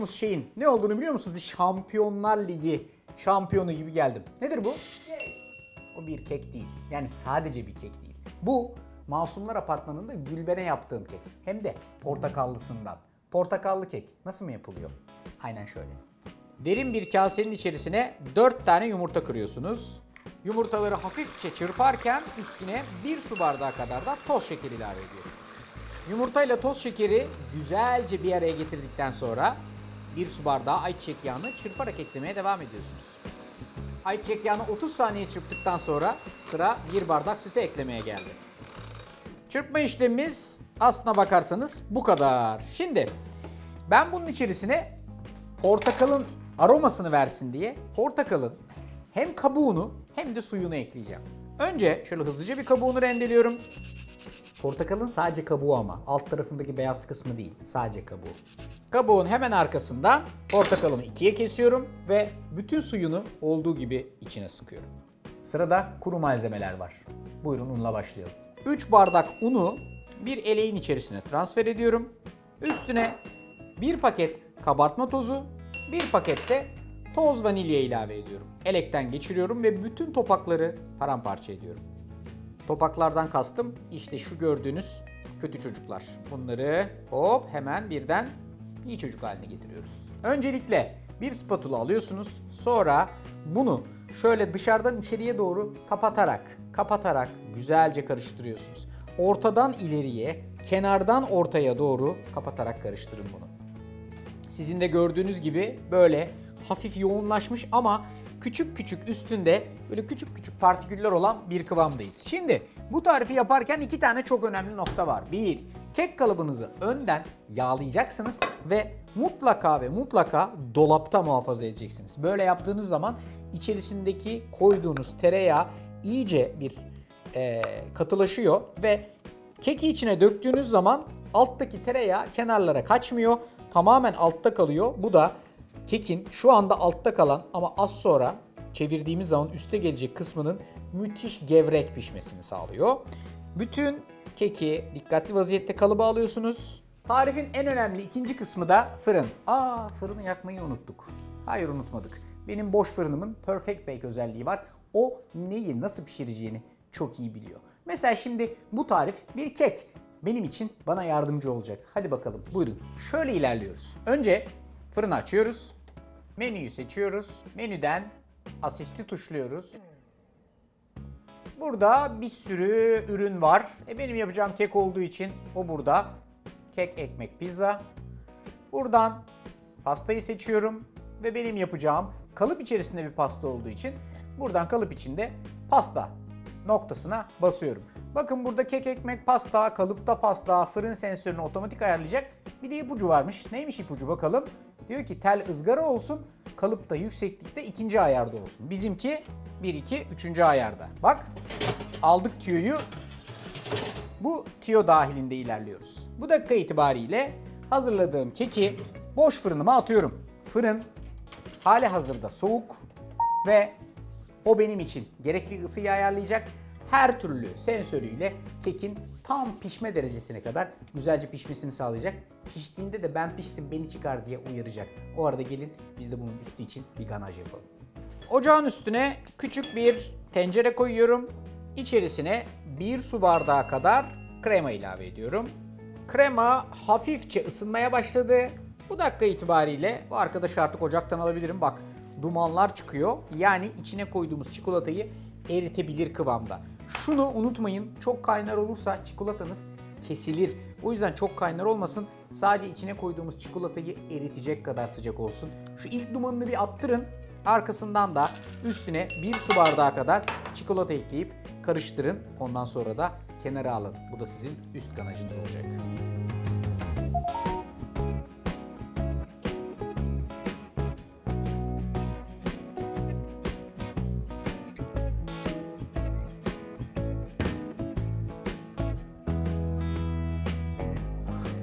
konuştuğumuz şeyin ne olduğunu biliyor musunuz? Bir Şampiyonlar Ligi şampiyonu gibi geldim. Nedir bu? O bir kek değil. Yani sadece bir kek değil. Bu Masumlar Apartmanı'nda Gülben'e yaptığım kek. Hem de portakallısından. Portakallı kek nasıl mı yapılıyor? Aynen şöyle. Derin bir kasenin içerisine 4 tane yumurta kırıyorsunuz. Yumurtaları hafifçe çırparken üstüne 1 su bardağı kadar da toz şeker ilave ediyorsunuz. Yumurtayla toz şekeri güzelce bir araya getirdikten sonra 1 su bardağı ayçiçek yağını çırparak eklemeye devam ediyorsunuz. Ayçiçek yağını 30 saniye çırptıktan sonra sıra 1 bardak sütü eklemeye geldi. Çırpma işlemimiz aslına bakarsanız bu kadar. Şimdi ben bunun içerisine portakalın aromasını versin diye portakalın hem kabuğunu hem de suyunu ekleyeceğim. Önce şöyle hızlıca bir kabuğunu rendeliyorum. Portakalın sadece kabuğu ama alt tarafındaki beyaz kısmı değil, sadece kabuğu. Kabuğun hemen arkasından portakalımı ikiye kesiyorum ve bütün suyunu olduğu gibi içine sıkıyorum. Sırada kuru malzemeler var. Buyurun unla başlayalım. 3 bardak unu bir eleğin içerisine transfer ediyorum. Üstüne 1 paket kabartma tozu, 1 paket de toz vanilya ilave ediyorum. Elekten geçiriyorum ve bütün topakları paramparça ediyorum. Topaklardan kastım işte şu gördüğünüz kötü çocuklar. Bunları hop hemen birden iyi çocuk haline getiriyoruz. Öncelikle bir spatula alıyorsunuz. Sonra bunu şöyle dışarıdan içeriye doğru kapatarak güzelce karıştırıyorsunuz. Ortadan ileriye, kenardan ortaya doğru kapatarak karıştırın bunu. Sizin de gördüğünüz gibi böyle hafif yoğunlaşmış ama küçük küçük üstünde böyle küçük küçük partiküller olan bir kıvamdayız. Şimdi bu tarifi yaparken 2 tane çok önemli nokta var. 1. Kek kalıbınızı önden yağlayacaksınız ve mutlaka dolapta muhafaza edeceksiniz. Böyle yaptığınız zaman içerisindeki koyduğunuz tereyağı iyice bir katılaşıyor ve keki içine döktüğünüz zaman alttaki tereyağı kenarlara kaçmıyor. Tamamen altta kalıyor. Bu da kekin şu anda altta kalan ama az sonra çevirdiğimiz zaman üste gelecek kısmının müthiş gevrek pişmesini sağlıyor. Bütün keki dikkatli vaziyette kalıba alıyorsunuz. Tarifin en önemli ikinci kısmı da fırın. Fırını yakmayı unuttuk. Hayır unutmadık. Benim boş fırınımın Perfect Bake özelliği var. O neyi nasıl pişireceğini çok iyi biliyor. Mesela şimdi bu tarif bir kek. Benim için bana yardımcı olacak. Hadi bakalım buyurun. Şöyle ilerliyoruz. Önce fırını açıyoruz. Menüyü seçiyoruz. Menüden asisti tuşluyoruz. Burada bir sürü ürün var. Benim yapacağım kek olduğu için o burada. Kek, ekmek, pizza. Buradan pastayı seçiyorum. Ve benim yapacağım kalıp içerisinde bir pasta olduğu için buradan kalıp içinde pasta noktasına basıyorum. Bakın burada kek, ekmek, pasta, kalıpta pasta, fırın sensörünü otomatik ayarlayacak. Bir de ipucu varmış. Neymiş ipucu bakalım. Diyor ki tel ızgara olsun, kalıpta yükseklikte 2. ayarda olsun. Bizimki 1, 2, 3. ayarda. Bak aldık tüyoyu. Bu tüyo dahilinde ilerliyoruz. Bu dakika itibariyle hazırladığım keki boş fırınıma atıyorum. Fırın hali hazırda soğuk ve o benim için gerekli ısıyı ayarlayacak. Her türlü sensörüyle kekin tam pişme derecesine kadar güzelce pişmesini sağlayacak. Piştiğinde de ben piştim beni çıkar diye uyaracak. O arada gelin biz de bunun üstü için bir ganaj yapalım. Ocağın üstüne küçük bir tencere koyuyorum. İçerisine 1 su bardağı kadar krema ilave ediyorum. Krema hafifçe ısınmaya başladı. Bu dakika itibariyle bu arkadaşı artık ocaktan alabilirim. Bak dumanlar çıkıyor. Yani içine koyduğumuz çikolatayı eritebilir kıvamda. Şunu unutmayın, çok kaynar olursa çikolatanız kesilir. O yüzden çok kaynar olmasın. Sadece içine koyduğumuz çikolatayı eritecek kadar sıcak olsun. Şu ilk dumanını bir attırın. Arkasından da üstüne 1 su bardağı kadar çikolata ekleyip karıştırın. Ondan sonra da kenara alın. Bu da sizin üst ganajınız olacak.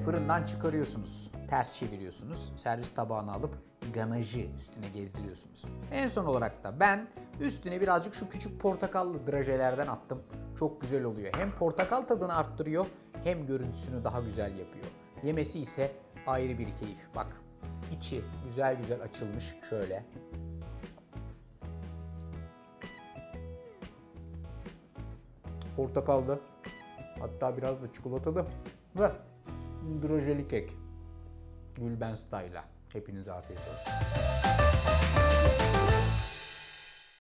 Fırından çıkarıyorsunuz, ters çeviriyorsunuz, servis tabağına alıp ganajı üstüne gezdiriyorsunuz. En son olarak da ben üstüne birazcık şu küçük portakallı drajelerden attım. Çok güzel oluyor. Hem portakal tadını arttırıyor hem görüntüsünü daha güzel yapıyor. Yemesi ise ayrı bir keyif. Bak İçi güzel güzel açılmış şöyle. Portakallı. Hatta biraz da çikolatalı. Ve drojeli kek. Gülben Style'a. Hepinize afiyet olsun.